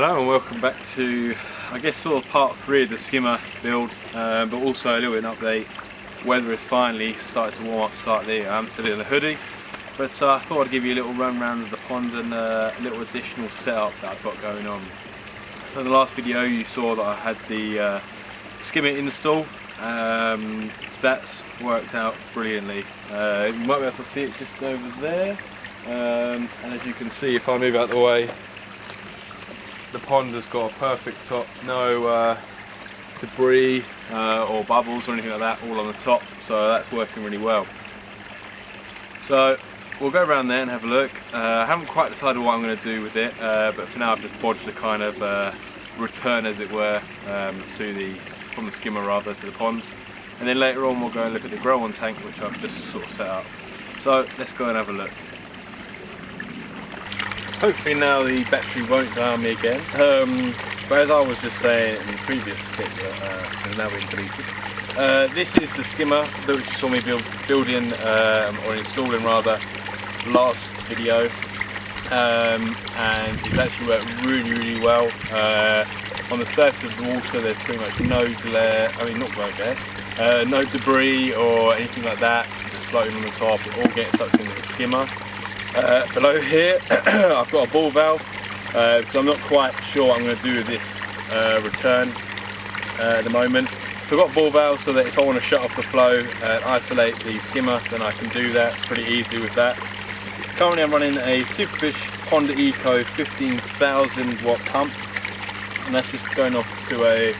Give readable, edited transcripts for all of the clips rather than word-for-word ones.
Hello and welcome back to, I guess, sort of part 3 of the skimmer build, but also a little bit of an update. Weather is finally started to warm up slightly. I'm still in a hoodie, but I thought I'd give you a little run round of the pond and a little additional setup that I've got going on. So in the last video you saw that I had the skimmer install. That's worked out brilliantly. You might be able to see it just over there, and as you can see, if I move out the way, the pond has got a perfect top, no debris or bubbles or anything like that, all on the top, so that's working really well. So we'll go around there and have a look. I haven't quite decided what I'm going to do with it, but for now I've just bodged a kind of return, as it were, from the skimmer rather to the pond, and then later on we'll go and look at the grow on tank, which I've just sort of set up. So let's go and have a look. Hopefully now the battery won't die on me again, but as I was just saying in the previous clip that has now been deleted, this is the skimmer that you saw me building or installing rather last video, and it's actually worked really well. On the surface of the water there's pretty much no glare, no debris or anything like that just floating on the top. It all gets sucked into the skimmer. Below here I've got a ball valve, because I'm not quite sure what I'm going to do with this return at the moment. So I've got a ball valve so that if I want to shut off the flow and isolate the skimmer, then I can do that pretty easily with that. Currently I'm running a Superfish Pond Eco 15,000 watt pump, and that's just going off to a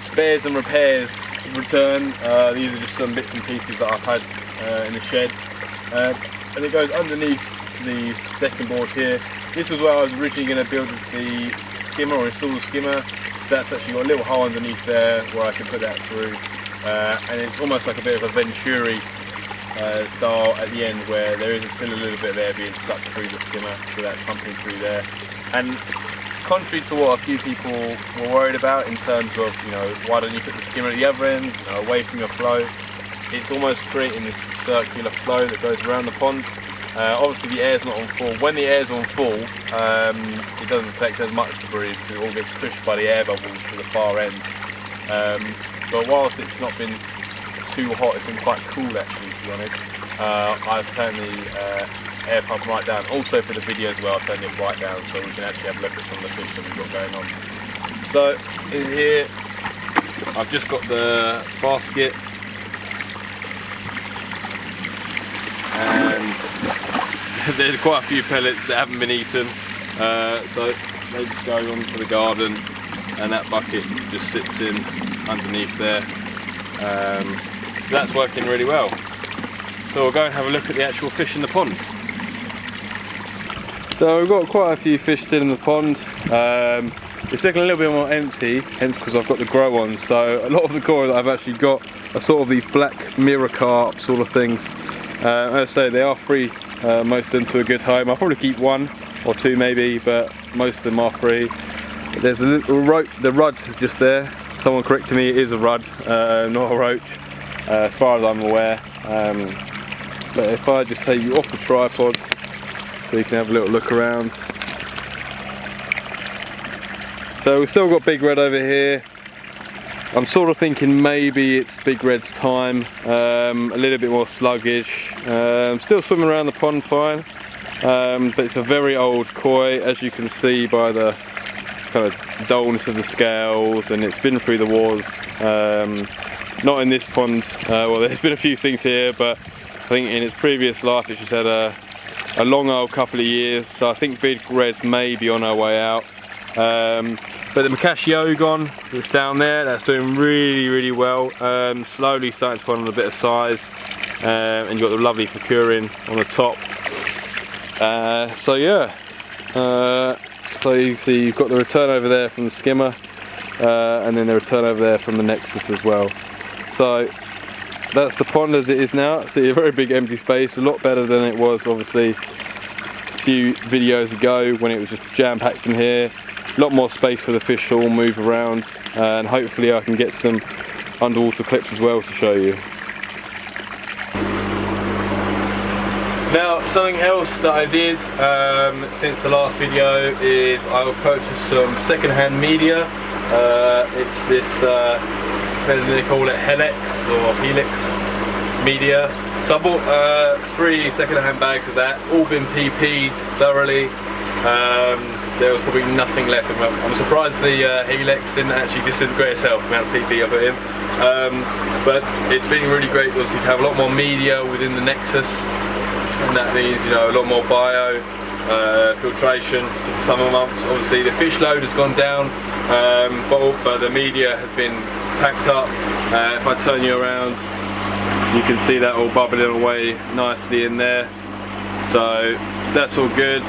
spares and repairs return. These are just some bits and pieces that I've had in the shed. And it goes underneath the decking board here. This was where I was originally going to build the skimmer or install the skimmer. So that's actually got a little hole underneath there where I can put that through. And it's almost like a bit of a Venturi style at the end, where there is still a little bit of air being sucked through the skimmer, so that's pumping through there. And contrary to what a few people were worried about in terms of, why don't you put the skimmer at the other end, away from your flow, it's almost creating this circular flow that goes around the pond. Obviously the air's not on full. When the air's on full, it doesn't affect as much debris because it all gets pushed by the air bubbles to the far end. But whilst it's not been too hot, it's been quite cool actually, to be honest. I've turned the air pump right down. Also for the video as well, I've turned it right down so we can actually have a look at some of the fish that we've got going on. So in here, I've just got the basket, and there's quite a few pellets that haven't been eaten, so they just go onto the garden, and that bucket just sits in underneath there. So that's working really well. So we'll go and have a look at the actual fish in the pond. So we've got quite a few fish still in the pond. It's looking a little bit more empty, hence because I've got the grow on. So a lot of the coral that I've actually got are sort of these black mirror carp sort of things. As I say, they are free, most of them, to a good home. I'll probably keep one or two maybe, but most of them are free. There's a little roach, the rudd just there. Someone corrected me, it is a rudd, not a roach, as far as I'm aware. But if I just take you off the tripod so you can have a little look around. So we've still got Big Red over here. I'm sort of thinking maybe it's Big Red's time, a little bit more sluggish. Still swimming around the pond fine, but it's a very old koi, as you can see by the kind of dullness of the scales, and it's been through the wars. Not in this pond, well, there's been a few things here, but I think in its previous life it's just had a long old couple of years, so I think Big Red may be on our way out. But the Makashi Ogon that's down there, that's doing really well, slowly starting to put on a bit of size, and you've got the lovely Fukurin on the top. So yeah, so you see you've got the return over there from the skimmer, and then the return over there from the Nexus as well. So that's the pond as it is now. See, a very big empty space, a lot better than it was obviously a few videos ago when it was just jam-packed in here. A lot more space for the fish to all move around, and hopefully I can get some underwater clips as well to show you. Now, something else that I did since the last video is I purchased some second-hand media. It's this, they call it Helix or Helix media. So I bought 3 second-hand bags of that, all been PP'd thoroughly. There was probably nothing left. I'm surprised the Helix didn't actually disintegrate itself, the amount of PP I put in. But it's been really great, obviously, to have a lot more media within the Nexus. And that means, you know, a lot more bio filtration in the summer months. Obviously the fish load has gone down, but the media has been packed up. If I turn you around, you can see that all bubbling away nicely in there. So that's all good.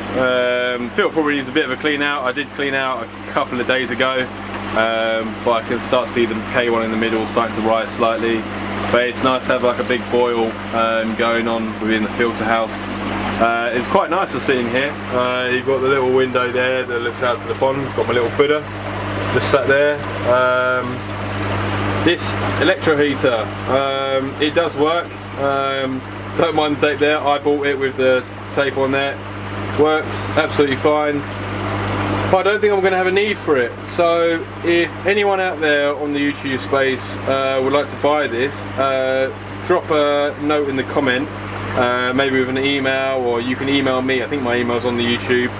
Filter probably needs a bit of a clean out. I did clean out a couple of days ago, but I can start to see the K1 in the middle starting to rise slightly. But it's nice to have like a big boil going on within the filter house. It's quite nice to sit in here. You've got the little window there that looks out to the pond. Got my little Buddha just sat there. This electro heater, it does work. Don't mind the tape there. I bought it with the tape on there. Works absolutely fine. But I don't think I'm going to have a need for it. So if anyone out there on the YouTube space would like to buy this, drop a note in the comment, maybe with an email, or you can email me. I think my email's on the YouTube.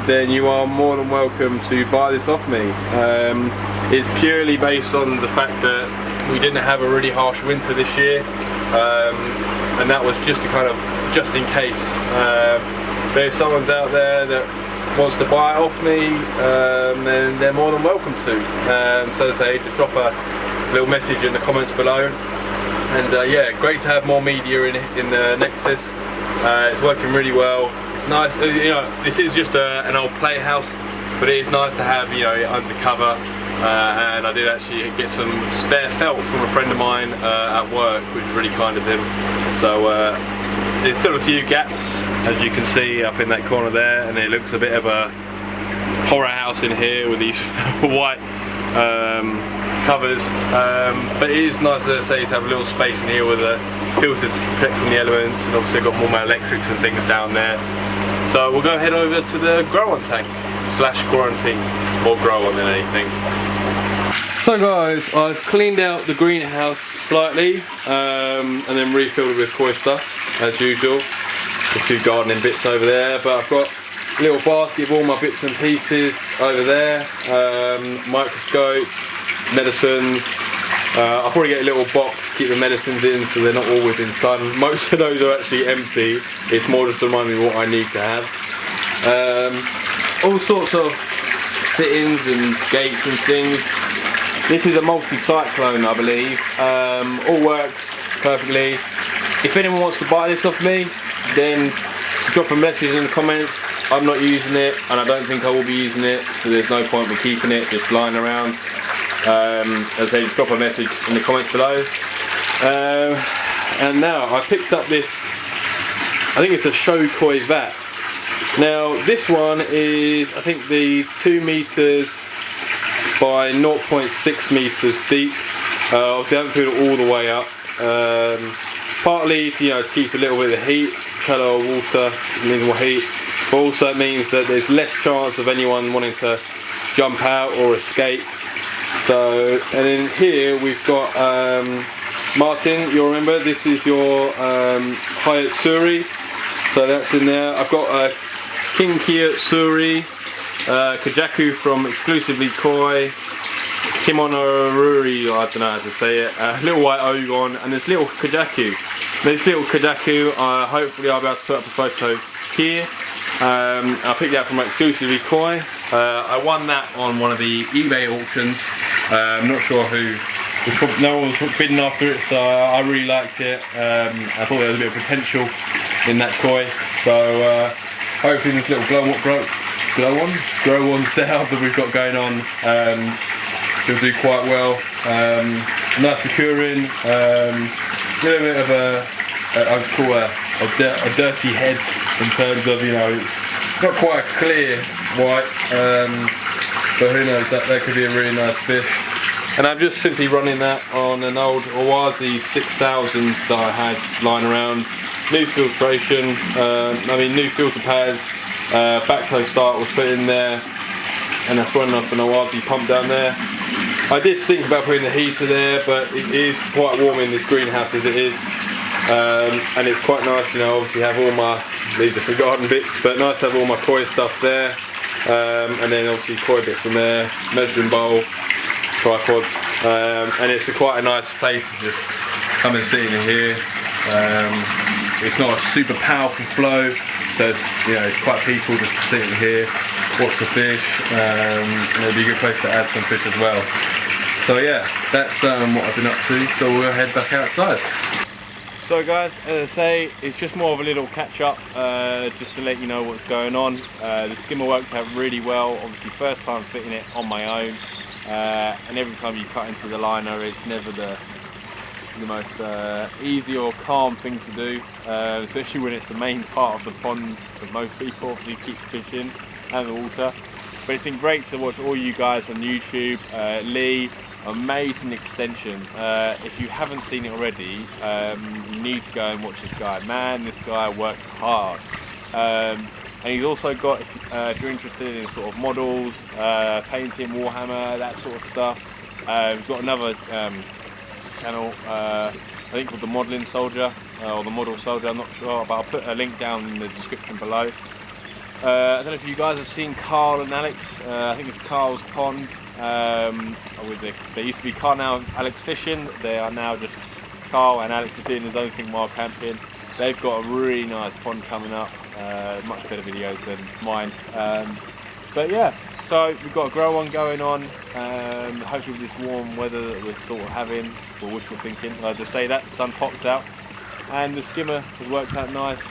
Then you are more than welcome to buy this off me. It's purely based on the fact that we didn't have a really harsh winter this year, and that was just to kind of just in case. If someone's out there that wants to buy it off me, then they're more than welcome to. So as I say, just drop a little message in the comments below. And yeah, great to have more media in the Nexus. It's working really well. It's nice, you know, this is just an old playhouse, but it is nice to have, you know, it undercover. And I did actually get some spare felt from a friend of mine at work, which was really kind of him. So there's still a few gaps, as you can see up in that corner there, and it looks a bit of a horror house in here with these white covers. But it is nice, as I say, to have a little space in here with the filters protect from the elements, and obviously I've got more my electrics and things down there. So we'll go head over to the grow-on tank / quarantine, or grow-on than anything. So guys, I've cleaned out the greenhouse slightly and then refilled it with koi stuff as usual. A few gardening bits over there, but I've got a little basket of all my bits and pieces over there. Microscope, medicines. I'll probably get a little box to keep the medicines in so they're not always in sun. Most of those are actually empty. It's more just to remind me what I need to have. All sorts of fittings and gates and things. This is a multi-cyclone, I believe. All works perfectly. If anyone wants to buy this off me, then drop a message in the comments. I'm not using it, and I don't think I will be using it, so there's no point in keeping it just lying around. As I say, just drop a message in the comments below. And now I picked up this, I think it's a show koi vat. Now this one is, I think, the 2 meters by 0.6 meters deep. Obviously I haven't filled it all the way up. Partly to keep a little bit of heat, shallow water means more heat, but also it means that there's less chance of anyone wanting to jump out or escape. So, and in here we've got Martin, you'll remember this is your Hyatt Suri, so that's in there. I've got a King Hyatt Suri, Kajaku from Exclusively Koi, Kimonaruri, I don't know how to say it, little white Ogon, and this little Kajaku. This little Kajaku, hopefully I'll be able to put up a photo here. I picked that from Exclusively Koi. I won that on one of the eBay auctions. I'm not sure who, no one was bidding after it, so I really liked it. I thought there was a bit of potential in that koi. So hopefully this little grow on setup that we've got going on will do quite well. Nice securing, a little bit of I'd call a dirty head in terms of, it's not quite a clear white, but who knows, that could be a really nice fish. And I'm just simply running that on an old Owazi 6000 that I had lying around. new filtration, new filter pads, backtoe start was put in there, and that's running off an ORZ pump down there. I did think about putting the heater there, but it is quite warm in this greenhouse as it is, and it's quite nice, you know, obviously have all my, these are some garden bits, but nice to have all my koi stuff there, and then obviously koi bits on there, measuring bowl, tripod, and it's quite a nice place to just come and sit in here. It's not a super powerful flow, so it's, you know, it's quite peaceful just to sit in here, watch the fish, and it'll be a good place to add some fish as well. So yeah, that's what I've been up to, so we'll head back outside. So guys, as I say, it's just more of a little catch up, just to let you know what's going on. The skimmer worked out really well, obviously first time fitting it on my own, and every time you cut into the liner it's never the most easy or calm thing to do, especially when it's the main part of the pond for most people, obviously keep the fish in and the water. But it's been great to watch all you guys on YouTube. Lee, amazing extension. If you haven't seen it already, you need to go and watch this guy. Man, this guy works hard. And he's also got, if you're interested in sort of models, painting, Warhammer, that sort of stuff, he's got another channel, I think called the Modelling Soldier, or the Model Soldier, I'm not sure, but I'll put a link down in the description below. I don't know if you guys have seen Carl and Alex, I think it's Carl's Pond. They used to be Carl and Alex Fishing, they are now just Carl and Alex is doing his own thing while camping. They've got a really nice pond coming up, much better videos than mine. But yeah, so we've got a grow on going on, hopefully with this warm weather that we're sort of having, or wishful thinking, as I say that, the sun pops out, and the skimmer has worked out nice.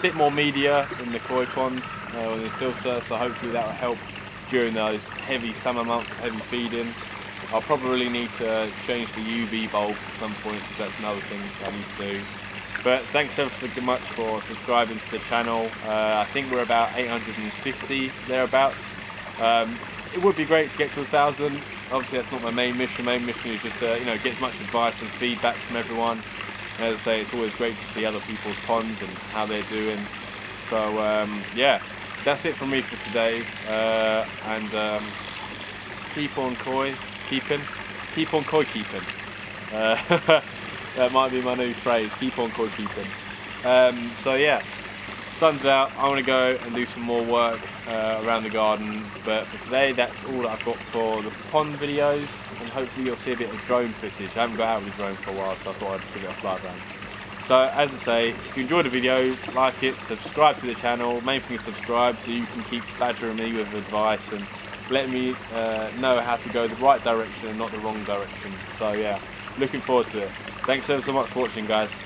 Bit more media in the koi pond, with the filter, so hopefully that will help during those heavy summer months of heavy feeding. I'll probably need to change the UV bulbs at some point, so that's another thing I need to do. But thanks ever so much for subscribing to the channel. I think we're about 850 thereabouts. It would be great to get to 1,000. Obviously that's not my main mission. Main mission is just to, you know, get as much advice and feedback from everyone. And as I say, it's always great to see other people's ponds and how they're doing. So yeah, that's it from me for today. And keep on koi keeping. Keep on koi keeping. That might be my new phrase, keep on koi keeping. So yeah, sun's out, I want to go and do some more work around the garden, but for today that's all that I've got for the pond videos, and hopefully you'll see a bit of drone footage. I haven't got out with the drone for a while, so I thought I'd give it a fly around. So as I say, if you enjoyed the video, like it, subscribe to the channel. Main thing is subscribe so you can keep badgering me with advice and letting me know how to go the right direction and not the wrong direction. So yeah, looking forward to it. Thanks so much for watching, guys.